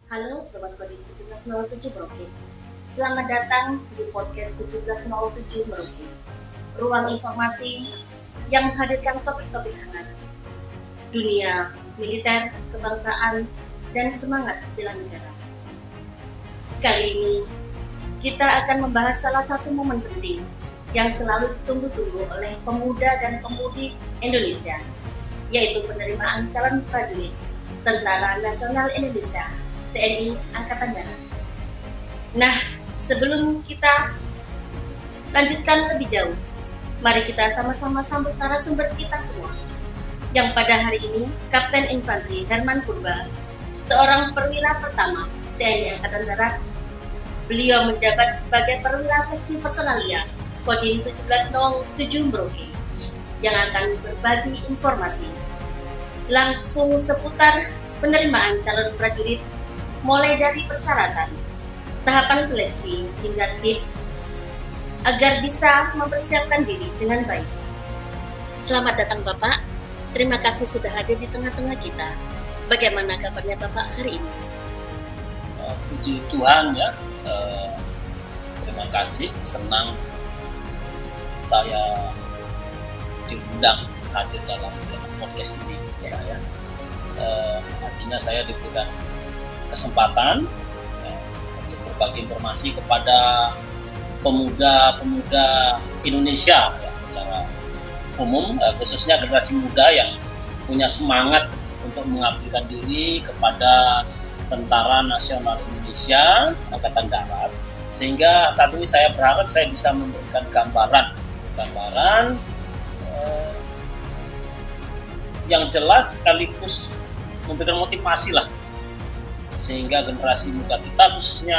Halo Sobat Kodim 1707 Merauke. Selamat datang di podcast 1707 Merauke. Ruang informasi yang menghadirkan topik-topik hangat dunia, militer, kebangsaan, dan semangat bela negara. Kali ini kita akan membahas salah satu momen penting yang selalu ditunggu-tunggu oleh pemuda dan pemudi Indonesia, yaitu penerimaan calon prajurit Tentara Nasional Indonesia TNI Angkatan Darat. Nah, sebelum kita lanjutkan lebih jauh, mari kita sama-sama sambut narasumber kita semua. Yang pada hari ini, Kapten Infanteri Herman Purba, seorang perwira pertama TNI Angkatan Darat. Beliau menjabat sebagai perwira seksi personalia Kodim 1707 Merauke yang akan berbagi informasi langsung seputar penerimaan calon prajurit, mulai dari persyaratan, tahapan seleksi, hingga tips agar bisa mempersiapkan diri dengan baik. Selamat datang Bapak, terima kasih sudah hadir di tengah-tengah kita. Bagaimana kabarnya Bapak hari ini? Puji Tuhan ya, terima kasih, senang saya diundang hadir dalam podcast ini ya. Artinya saya diberikan kesempatan untuk berbagi informasi kepada pemuda-pemuda Indonesia ya, secara umum, khususnya generasi muda yang punya semangat untuk mengabdikan diri kepada Tentara Nasional Indonesia Angkatan Darat, sehingga saat ini saya berharap saya bisa memberikan gambaran yang jelas sekaligus memberikan motivasi lah, sehingga generasi muda kita khususnya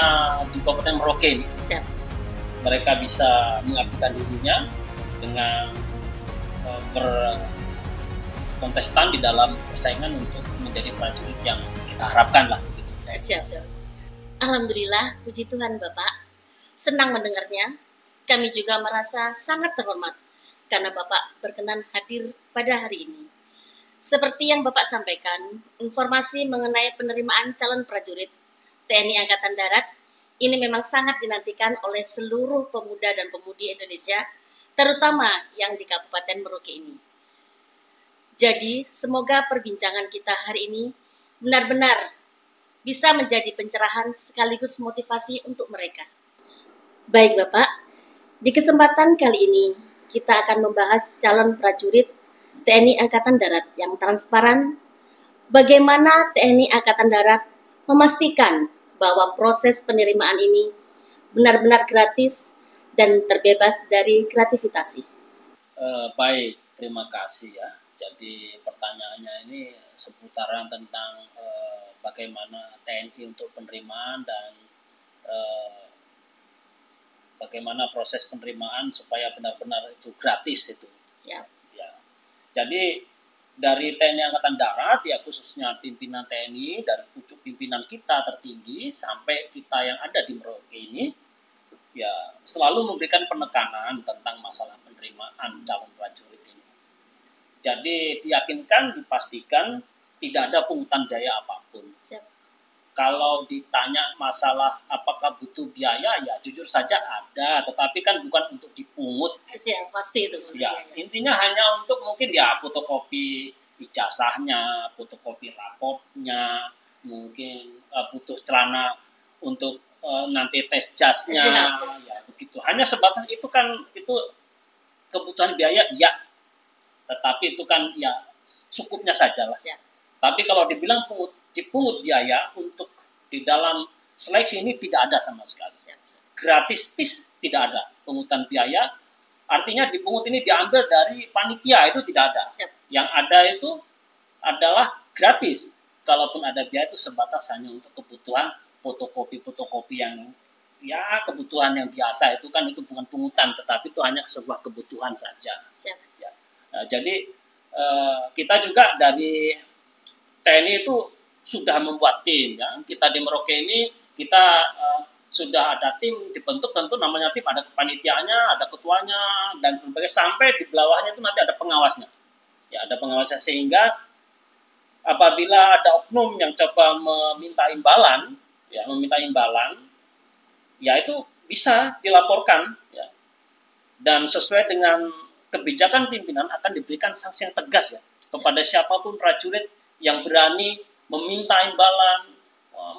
di Kabupaten Merauke ini mereka bisa mengabdikan dirinya dengan berkontestan di dalam persaingan untuk menjadi prajurit yang kita harapkan lah. Siap. Alhamdulillah, puji Tuhan Bapak. Senang mendengarnya. Kami juga merasa sangat terhormat karena Bapak berkenan hadir pada hari ini. Seperti yang Bapak sampaikan, informasi mengenai penerimaan calon prajurit TNI Angkatan Darat ini memang sangat dinantikan oleh seluruh pemuda dan pemudi Indonesia, terutama yang di Kabupaten Merauke ini. Jadi, semoga perbincangan kita hari ini benar-benar bisa menjadi pencerahan sekaligus motivasi untuk mereka. Baik Bapak, di kesempatan kali ini kita akan membahas calon prajurit TNI Angkatan Darat yang transparan, bagaimana TNI Angkatan Darat memastikan bahwa proses penerimaan ini benar-benar gratis dan terbebas dari gratifikasi. Baik, terima kasih ya. Jadi pertanyaannya ini seputaran tentang bagaimana TNI untuk penerimaan dan bagaimana proses penerimaan supaya benar-benar itu gratis itu. Siap. Ya. Jadi dari TNI Angkatan Darat ya, khususnya pimpinan TNI, dari pucuk pimpinan kita tertinggi sampai kita yang ada di Merauke ini ya selalu memberikan penekanan tentang masalah penerimaan calon prajurit ini. Jadi diyakinkan, dipastikan tidak ada pungutan biaya apapun. Siap. Kalau ditanya masalah apakah butuh biaya, ya jujur saja ada, tetapi kan bukan untuk dipungut. Siap, pasti itu. Ya, intinya hanya untuk mungkin ya fotokopi ijazahnya, fotokopi raportnya, mungkin butuh celana untuk nanti tes jasnya, ya begitu. Hanya sebatas itu kan, itu kebutuhan biaya ya, tetapi itu kan ya cukupnya saja lah. Tapi kalau dibilang dipungut biaya untuk di dalam seleksi ini tidak ada sama sekali. Gratis tidak ada pungutan biaya. Artinya dipungut ini diambil dari panitia, itu tidak ada. Yang ada itu adalah gratis. Kalaupun ada biaya itu sebatas hanya untuk kebutuhan fotokopi yang ya kebutuhan yang biasa, itu kan itu bukan pungutan, tetapi itu hanya sebuah kebutuhan saja. Ya. Jadi kita juga dari TNI itu sudah membuat tim ya. Kita di Merauke ini kita sudah ada tim dibentuk, tentu namanya tim ada kepanitiaannya, ada ketuanya dan sebagainya, sampai di bawahnya itu nanti ada pengawasnya. Ya, ada pengawasnya, sehingga apabila ada oknum yang coba meminta imbalan, ya itu bisa dilaporkan, ya. Dan sesuai dengan kebijakan pimpinan akan diberikan sanksi yang tegas ya kepada siapapun prajurit yang berani meminta imbalan,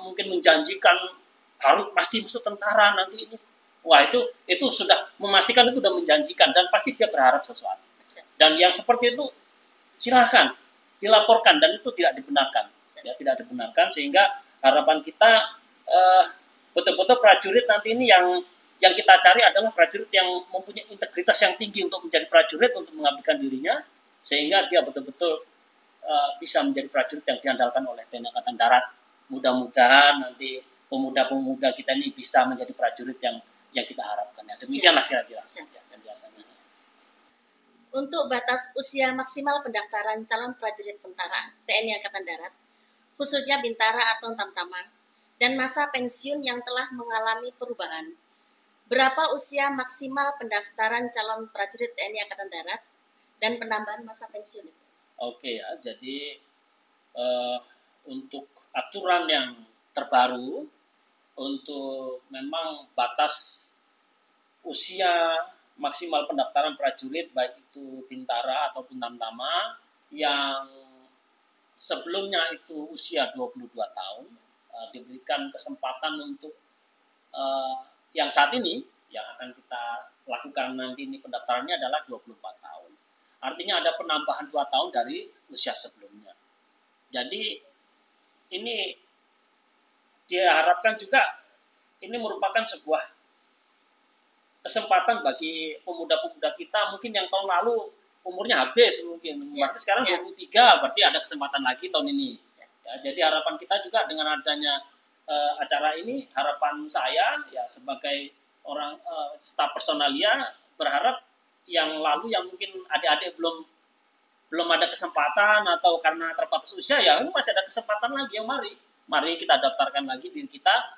mungkin menjanjikan harus pasti masuk tentara nanti ini. Wah, itu sudah memastikan, itu sudah menjanjikan dan pasti dia berharap sesuatu. Dan yang seperti itu silahkan dilaporkan dan itu tidak dibenarkan. Ya, tidak dibenarkan, sehingga harapan kita betul-betul prajurit nanti ini yang kita cari adalah prajurit yang mempunyai integritas yang tinggi untuk menjadi prajurit, untuk mengabdikan dirinya, sehingga dia betul-betul bisa menjadi prajurit yang diandalkan oleh TNI Angkatan Darat. Mudah-mudahan nanti pemuda-pemuda kita ini bisa menjadi prajurit yang kita harapkan. Ya, demikianlah kira-kira biasanya. Untuk batas usia maksimal pendaftaran calon prajurit tentara TNI Angkatan Darat, khususnya Bintara atau Tamtama, dan masa pensiun yang telah mengalami perubahan. Berapa usia maksimal pendaftaran calon prajurit TNI Angkatan Darat dan penambahan masa pensiun? Oke ya, jadi untuk aturan yang terbaru, untuk memang batas usia maksimal pendaftaran prajurit baik itu Bintara ataupun Tamtama yang sebelumnya itu usia 22 tahun, diberikan kesempatan untuk yang saat ini yang akan kita lakukan nanti ini pendaftarannya adalah 24 tahun. Artinya ada penambahan 2 tahun dari usia sebelumnya. Jadi ini diharapkan juga ini merupakan sebuah kesempatan bagi pemuda-pemuda kita mungkin yang tahun lalu umurnya habis mungkin. Berarti sekarang 23, berarti ada kesempatan lagi tahun ini. Ya, jadi harapan kita juga dengan adanya acara ini, harapan saya ya sebagai orang staf personalia berharap yang lalu yang mungkin adik-adik belum ada kesempatan atau karena terbatas usia, ya ini masih ada kesempatan lagi, yang mari kita daftarkan lagi diri kita,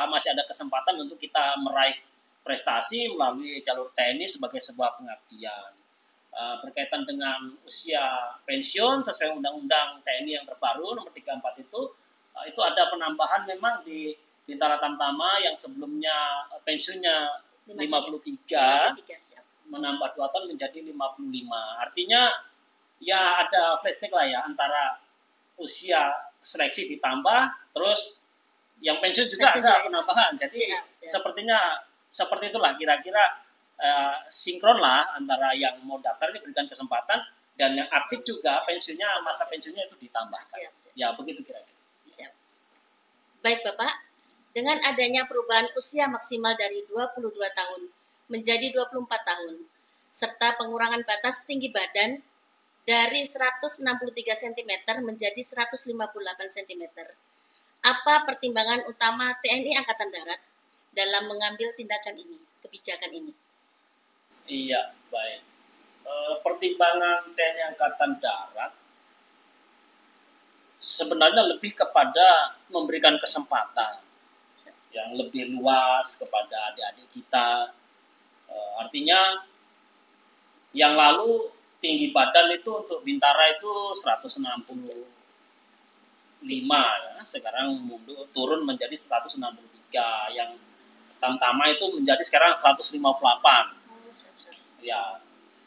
masih ada kesempatan untuk kita meraih prestasi melalui jalur TNI sebagai sebuah pengabdian. Berkaitan dengan usia pensiun sesuai Undang-Undang TNI yang terbaru nomor 34 itu ada penambahan memang di Bintara Tamtama yang sebelumnya pensiunnya 53 menambah 2 tahun menjadi 55. Artinya ya ada flashback lah ya, antara usia seleksi ditambah terus yang pensiun juga ada penambahan. Jadi sepertinya seperti itulah kira-kira sinkron lah antara yang mau daftar ini berikan kesempatan dan yang aktif juga pensiunnya, masa pensiunnya itu ditambahkan. Ya begitu kira-kira. Baik Bapak, dengan adanya perubahan usia maksimal dari 22 tahun menjadi 24 tahun, serta pengurangan batas tinggi badan dari 163 cm menjadi 158 cm, apa pertimbangan utama TNI Angkatan Darat dalam mengambil tindakan ini, kebijakan ini? Iya, baik. Pertimbangan TNI Angkatan Darat sebenarnya lebih kepada memberikan kesempatan yang lebih luas kepada adik-adik kita. Artinya yang lalu tinggi badan itu untuk Bintara itu 165 ya, sekarang turun menjadi 163, yang Tamtama itu menjadi sekarang 158. Ya.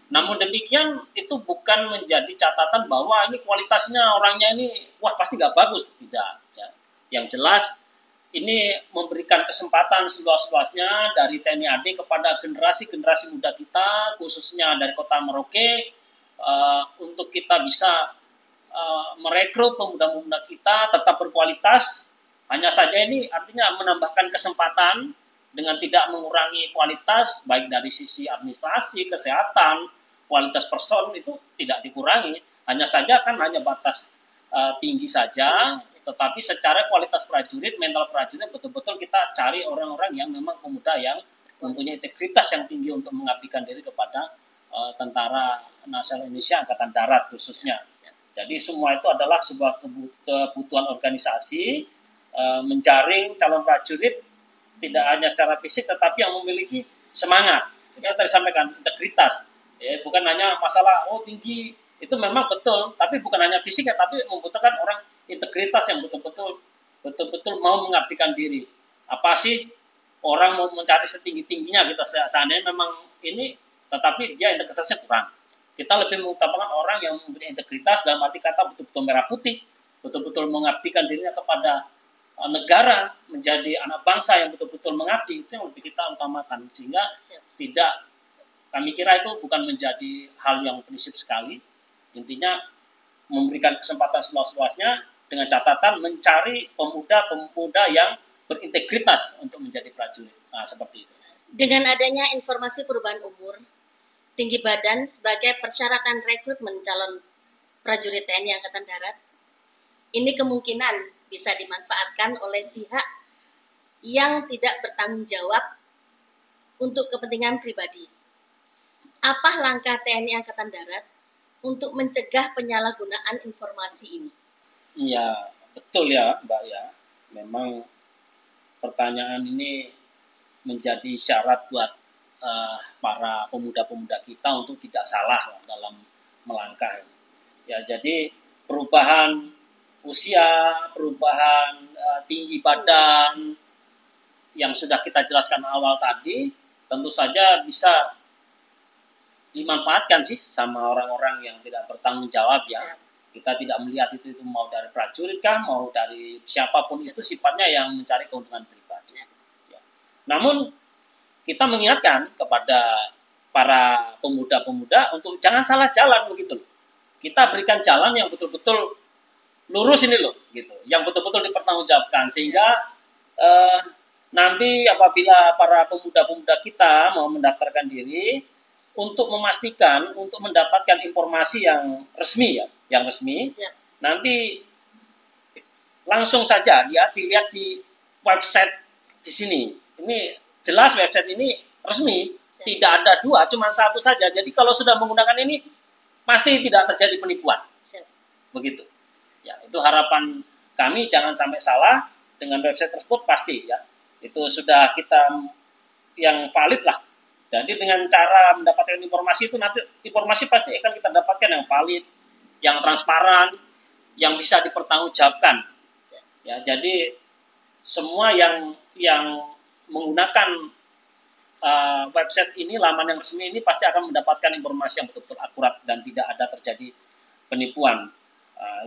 Namun demikian itu bukan menjadi catatan bahwa ini kualitasnya orangnya ini wah pasti nggak bagus, tidak ya. Yang jelas ini memberikan kesempatan seluas-luasnya dari TNI AD kepada generasi-generasi muda kita, khususnya dari Kota Merauke, untuk kita bisa merekrut pemuda-pemuda kita tetap berkualitas. Hanya saja ini artinya menambahkan kesempatan dengan tidak mengurangi kualitas, baik dari sisi administrasi, kesehatan, kualitas person itu tidak dikurangi. Hanya saja kan hanya batas tinggi saja, tetapi secara kualitas prajurit, mental prajurit betul-betul kita cari orang-orang yang memang pemuda yang mempunyai integritas yang tinggi untuk mengabdikan diri kepada Tentara Nasional Indonesia Angkatan Darat khususnya. Jadi semua itu adalah sebuah kebutuhan organisasi, menjaring calon prajurit tidak hanya secara fisik tetapi yang memiliki semangat. Saya tadi sampaikan integritas, ya, bukan hanya masalah tinggi itu memang betul, tapi bukan hanya fisik ya, tapi membutuhkan orang integritas yang betul-betul mau mengabdikan diri. Apa sih orang mau mencari setinggi-tingginya kita seandainya memang ini, tetapi dia integritasnya kurang. Kita lebih mengutamakan orang yang mempunyai integritas dalam arti kata betul-betul merah putih, betul-betul mengabdikan dirinya kepada negara, menjadi anak bangsa yang betul-betul mengabdi, itu yang lebih kita utamakan. Sehingga tidak, kami kira itu bukan menjadi hal yang prinsip sekali. Intinya memberikan kesempatan seluas-luasnya dengan catatan mencari pemuda-pemuda yang berintegritas untuk menjadi prajurit. Nah, seperti itu. Dengan adanya informasi perubahan umur, tinggi badan sebagai persyaratan rekrutmen calon prajurit TNI Angkatan Darat, ini kemungkinan bisa dimanfaatkan oleh pihak yang tidak bertanggung jawab untuk kepentingan pribadi. Apa langkah TNI Angkatan Darat untuk mencegah penyalahgunaan informasi ini? Ya, betul ya, Mbak ya. Memang pertanyaan ini menjadi syarat buat para pemuda-pemuda kita untuk tidak salah dalam melangkah. Ya, jadi perubahan usia, perubahan tinggi badan yang sudah kita jelaskan awal tadi, tentu saja bisa dimanfaatkan sih sama orang-orang yang tidak bertanggung jawab ya. Kita tidak melihat itu mau dari prajurit kah, mau dari siapapun itu sifatnya yang mencari keuntungan pribadi. Ya. Namun kita mengingatkan kepada para pemuda-pemuda untuk jangan salah jalan begitu. Kita berikan jalan yang betul-betul lurus ini loh, gitu, yang betul-betul dipertanggungjawabkan sehingga nanti apabila para pemuda-pemuda kita mau mendaftarkan diri untuk memastikan untuk mendapatkan informasi yang resmi nanti langsung saja ya dilihat di website di sini. Ini jelas website ini resmi, tidak ada dua, cuma satu saja. Jadi kalau sudah menggunakan ini pasti tidak terjadi penipuan. Begitu. Ya, itu harapan kami jangan sampai salah dengan website tersebut pasti ya. Itu sudah kita yang valid lah. Jadi dengan cara mendapatkan informasi itu nanti informasi pasti akan kita dapatkan yang valid, yang transparan, yang bisa dipertanggungjawabkan. Ya, jadi semua yang menggunakan website ini, laman yang resmi ini pasti akan mendapatkan informasi yang betul-betul akurat dan tidak ada terjadi penipuan.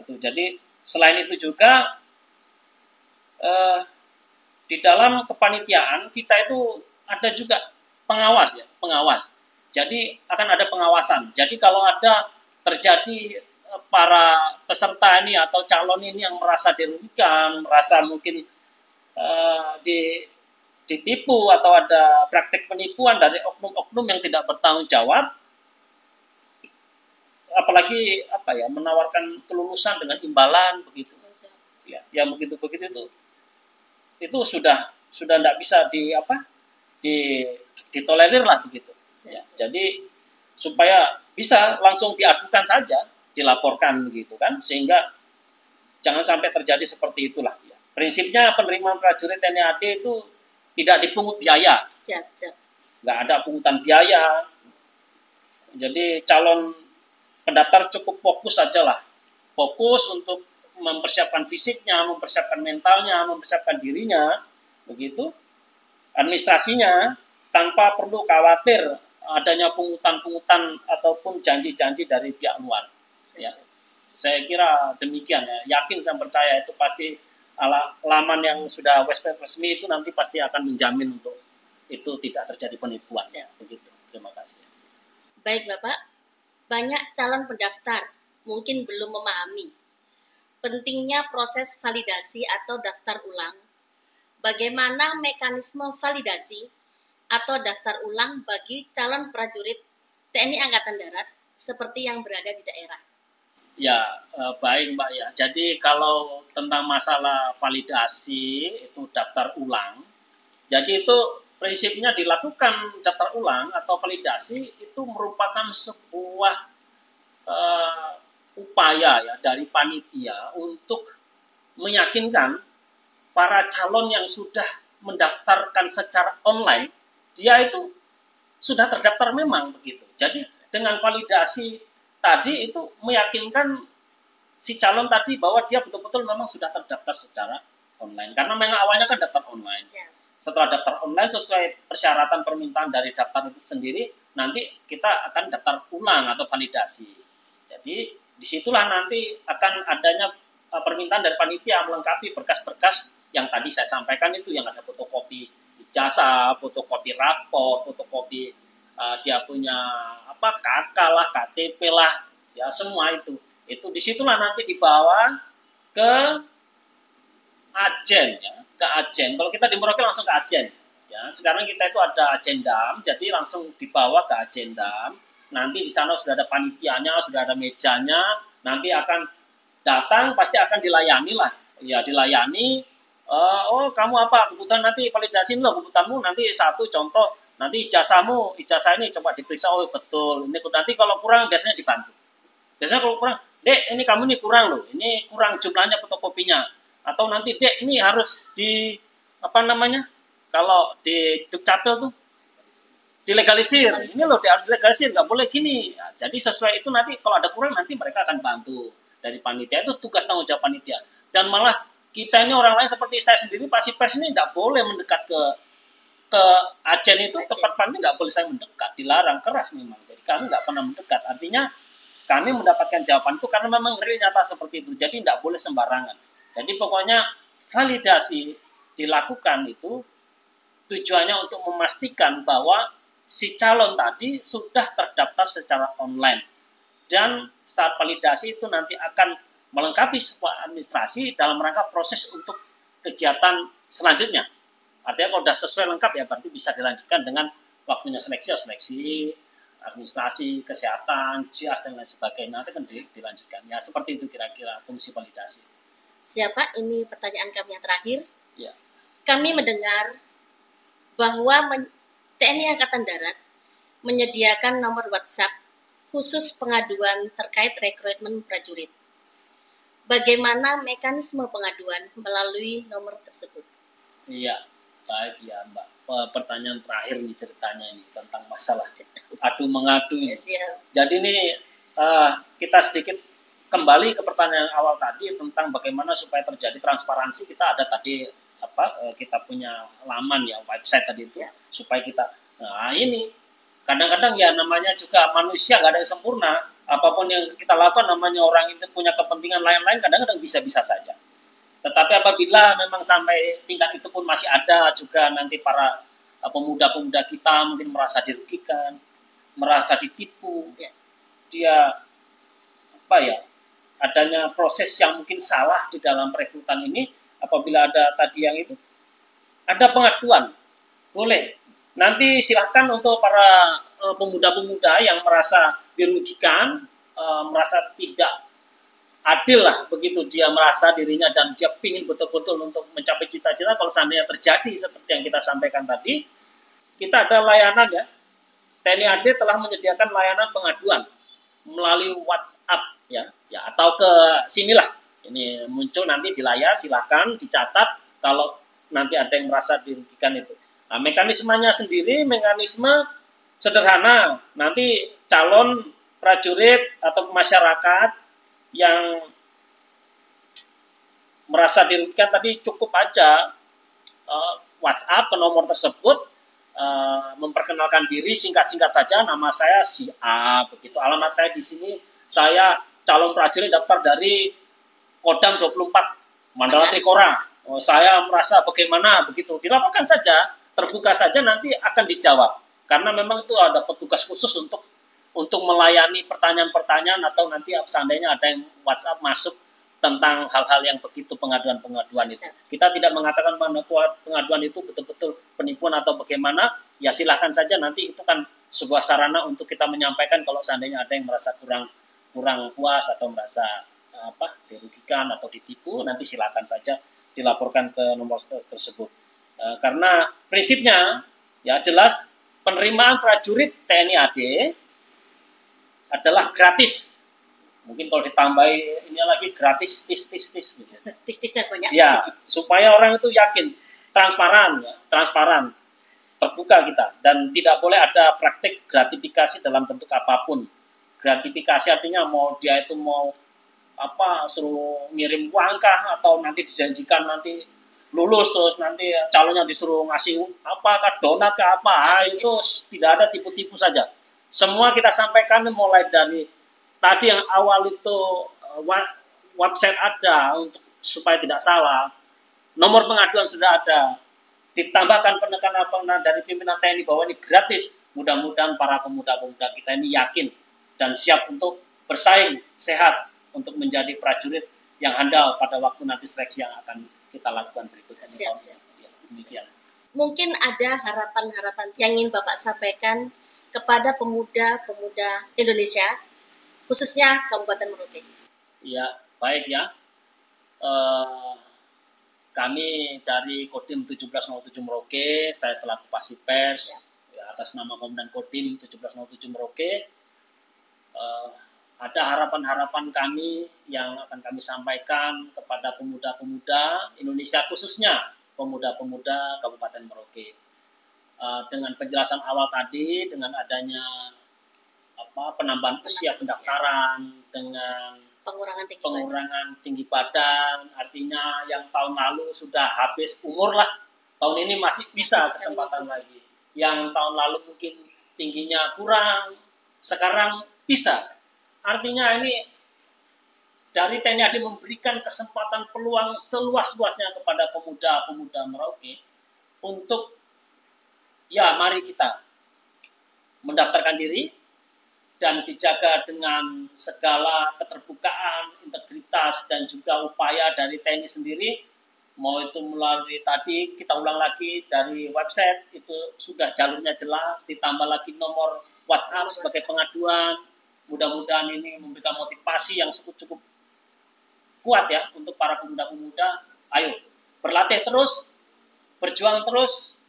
Itu. Jadi selain itu juga di dalam kepanitiaan kita itu ada juga pengawas. Jadi akan ada pengawasan. Jadi kalau ada terjadi para peserta ini atau calon ini yang merasa dirugikan, merasa mungkin ditipu atau ada praktik penipuan dari oknum-oknum yang tidak bertanggung jawab, apalagi menawarkan kelulusan dengan imbalan begitu. Ya, yang begitu itu sudah tidak bisa ditolerir lah begitu. Ya, jadi supaya bisa langsung diadukan saja, dilaporkan begitu kan, sehingga jangan sampai terjadi seperti itulah. Ya. Prinsipnya penerimaan prajurit TNI AD itu tidak dipungut biaya, nggak ada pungutan biaya. Jadi calon pendaftar cukup fokus saja lah, fokus untuk mempersiapkan fisiknya, mempersiapkan mentalnya, mempersiapkan dirinya, begitu. Administrasinya tanpa perlu khawatir adanya pungutan-pungutan ataupun janji-janji dari pihak luar. Ya. Saya kira demikian ya. Yakin saya percaya itu pasti laman yang sudah website resmi itu nanti pasti akan menjamin untuk itu tidak terjadi penipuan. Begitu. Terima kasih. Baik Bapak, banyak calon pendaftar mungkin belum memahami pentingnya proses validasi atau daftar ulang. Bagaimana mekanisme validasi atau daftar ulang bagi calon prajurit TNI Angkatan Darat seperti yang berada di daerah? Ya, baik Mbak ya. Jadi kalau tentang masalah validasi itu daftar ulang, jadi itu prinsipnya dilakukan daftar ulang atau validasi itu merupakan sebuah upaya ya dari panitia untuk meyakinkan para calon yang sudah mendaftarkan secara online, dia itu sudah terdaftar memang begitu. Jadi dengan validasi tadi itu meyakinkan si calon tadi bahwa dia betul-betul memang sudah terdaftar secara online. Karena memang awalnya kan daftar online. Setelah daftar online sesuai persyaratan permintaan dari daftar itu sendiri, nanti kita akan daftar ulang atau validasi. Jadi disitulah nanti akan adanya permintaan dari panitia melengkapi berkas-berkas yang tadi saya sampaikan itu, yang ada fotokopi ijazah, fotokopi rapor, fotokopi dia punya KK lah, KTP lah, ya semua itu disitulah nanti dibawa ke agen, ya, ke agen. Kalau kita di Merauke langsung ke agen, ya. Sekarang kita itu ada agendam, jadi langsung dibawa ke agendam. Nanti di sana sudah ada panitianya, sudah ada mejanya. Nanti akan datang, pasti akan dilayani lah, ya dilayani. Oh kamu apa kebutuhan, nanti validasiin loh kebutuhanmu. Nanti satu contoh, nanti ijazah ini coba diperiksa, oh betul. Ini nanti kalau kurang biasanya dibantu. Biasanya kalau kurang, Dek, ini kamu ini kurang loh, ini kurang jumlahnya fotokopinya. Atau nanti, Dek, ini harus kalau di Dukcapil tuh, dilegalisir. Ini loh, harus dilegalisir, nggak boleh gini. Ya, jadi sesuai itu nanti kalau ada kurang, nanti mereka akan bantu dari panitia. Itu tugas tanggung jawab panitia. Dan malah kita ini orang lain seperti saya sendiri, pasti pers ini nggak boleh mendekat ke agen itu, tempat panitia nggak boleh saya mendekat, dilarang keras memang. Jadi kami nggak pernah mendekat. Artinya kami mendapatkan jawaban itu karena memang real nyata seperti itu. Jadi tidak boleh sembarangan. Jadi pokoknya validasi dilakukan itu tujuannya untuk memastikan bahwa si calon tadi sudah terdaftar secara online. Dan saat validasi itu nanti akan melengkapi sebuah administrasi dalam rangka proses untuk kegiatan selanjutnya. Artinya kalau sudah sesuai lengkap ya berarti bisa dilanjutkan dengan waktunya seleksi, administrasi, kesehatan, JIAS, dan lain sebagainya. Nanti kan dilanjutkan. Ya, seperti itu kira-kira fungsi validasi. Siapa? Ini pertanyaan kami yang terakhir. Ya. Kami mendengar bahwa TNI Angkatan Darat menyediakan nomor WhatsApp khusus pengaduan terkait rekrutmen prajurit. Bagaimana mekanisme pengaduan melalui nomor tersebut? Iya, baik ya Mbak. Pertanyaan terakhir nih ceritanya ini tentang masalah adu-mengadu ini. Yes, yeah. Jadi ini kita sedikit kembali ke pertanyaan awal tadi tentang bagaimana supaya terjadi transparansi. Kita ada tadi kita punya laman ya, website tadi itu, supaya kita ini kadang-kadang ya namanya juga manusia, nggak ada yang sempurna. Apapun yang kita lakukan, namanya orang itu punya kepentingan lain-lain, kadang-kadang bisa-bisa saja. Tetapi apabila memang sampai tingkat itu pun masih ada juga nanti para pemuda-pemuda kita mungkin merasa dirugikan, merasa ditipu, dia adanya proses yang mungkin salah di dalam perekrutan ini. Apabila ada tadi yang itu, ada pengaduan, boleh. Nanti silahkan untuk para pemuda-pemuda yang merasa dirugikan, merasa tidak adil lah begitu, dia merasa dirinya dan dia ingin betul-betul untuk mencapai cita-cita. Kalau seandainya terjadi seperti yang kita sampaikan tadi, kita ada layanan ya, TNI AD telah menyediakan layanan pengaduan melalui WhatsApp ya atau ke sinilah, ini muncul nanti di layar, silakan dicatat kalau nanti ada yang merasa dirugikan itu. Nah, mekanismenya sendiri, mekanisme sederhana, nanti calon prajurit atau masyarakat yang merasa dirugikan tadi cukup aja WhatsApp ke nomor tersebut, memperkenalkan diri singkat-singkat saja, nama saya si A, begitu, alamat saya di sini, saya calon prajurit daftar dari Kodam 24 Mandala Trikora, saya merasa bagaimana, begitu, dilaporkan saja, terbuka saja, nanti akan dijawab, karena memang itu ada petugas khusus untuk melayani pertanyaan-pertanyaan, atau nanti seandainya ada yang WhatsApp masuk tentang hal-hal yang begitu, pengaduan-pengaduan itu. Kita tidak mengatakan pengaduan itu betul-betul penipuan atau bagaimana, ya silahkan saja, nanti itu kan sebuah sarana untuk kita menyampaikan kalau seandainya ada yang merasa kurang puas atau merasa dirugikan atau ditipu, nanti silahkan saja dilaporkan ke nomor tersebut. Karena prinsipnya ya jelas, penerimaan prajurit TNI AD adalah gratis. Mungkin kalau ditambahi ini lagi gratis, tis gitu. Tis-tisnya banyak. Ya, supaya orang itu yakin, transparan, terbuka kita, dan tidak boleh ada praktik gratifikasi dalam bentuk apapun. gratifikasi artinya mau dia itu mau suruh ngirim uang kah, atau nanti dijanjikan nanti lulus terus nanti calonnya disuruh ngasih donat ke itu tidak ada, tipu-tipu saja. Semua kita sampaikan mulai dari tadi yang awal itu website ada untuk supaya tidak salah, nomor pengaduan sudah ada, ditambahkan penekanan dari pimpinan TNI bahwa ini gratis. Mudah-mudahan para pemuda-pemuda kita ini yakin dan siap untuk bersaing sehat untuk menjadi prajurit yang handal pada waktu nanti seleksi yang akan kita lakukan berikutnya. Siap. Ya, demikian. Mungkin ada harapan-harapan yang ingin Bapak sampaikan kepada pemuda-pemuda Indonesia, khususnya Kabupaten Merauke. Ya, baik ya. Kami dari Kodim 1707 Merauke, saya selaku Pasipers, atas nama Komandan Kodim 1707 Merauke, ada harapan-harapan kami yang akan kami sampaikan kepada pemuda-pemuda Indonesia, khususnya pemuda-pemuda Kabupaten Merauke. Dengan penjelasan awal tadi, dengan adanya penambahan usia pendaftaran, dengan pengurangan tinggi badan, artinya yang tahun lalu sudah habis umur lah, tahun ini masih bisa kesempatan lagi. Yang tahun lalu mungkin tingginya kurang, sekarang bisa. Artinya ini dari TNI AD memberikan kesempatan peluang seluas-luasnya kepada pemuda-pemuda Merauke untuk mari kita mendaftarkan diri dan dijaga dengan segala keterbukaan, integritas, dan juga upaya dari TNI sendiri. Mau itu melalui tadi, kita ulang lagi dari website, itu sudah jalurnya jelas, ditambah lagi nomor WhatsApp sebagai pengaduan. Mudah-mudahan ini memberikan motivasi yang cukup kuat ya untuk para pemuda-pemuda. Ayo, berlatih terus, berjuang terus,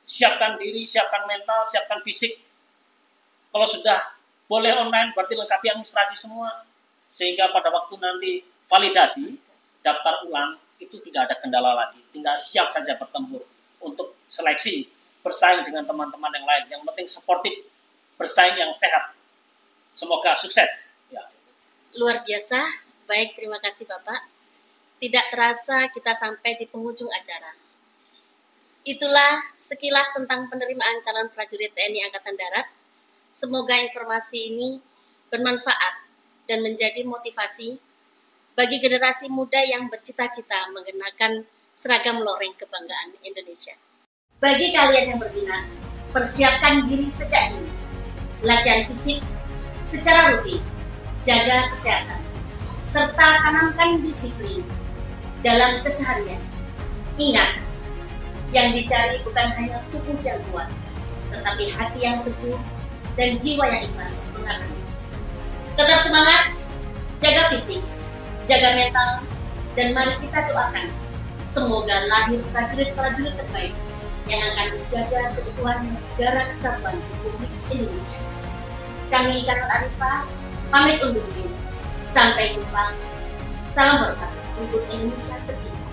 siapkan diri, siapkan mental, siapkan fisik. Kalau sudah boleh online, berarti lengkapi administrasi semua. Sehingga pada waktu nanti validasi, daftar ulang, itu tidak ada kendala lagi. Tinggal siap saja bertempur untuk seleksi, bersaing dengan teman-teman yang lain. Yang penting sportif, bersaing yang sehat. Semoga sukses. Ya. Luar biasa. Baik, terima kasih Bapak. Tidak terasa kita sampai di penghujung acara. Itulah sekilas tentang penerimaan calon prajurit TNI Angkatan Darat. Semoga informasi ini bermanfaat dan menjadi motivasi bagi generasi muda yang bercita-cita mengenakan seragam loreng kebanggaan Indonesia. Bagi kalian yang berminat, persiapkan diri sejak dini. Latihan fisik secara rutin, jaga kesehatan, serta tanamkan disiplin dalam keseharian. Ingat, yang dicari bukan hanya tubuh yang kuat, tetapi hati yang teguh dan jiwa yang ikhlas mengabdi. Tetap semangat, jaga fisik, jaga mental, dan mari kita doakan semoga lahir prajurit-prajurit terbaik yang akan menjaga keutuhan negara kesatuan Republik Indonesia. Kami Ikatan Arifah pamit undur diri. Sampai jumpa. Salam hormat untuk Indonesia tercinta.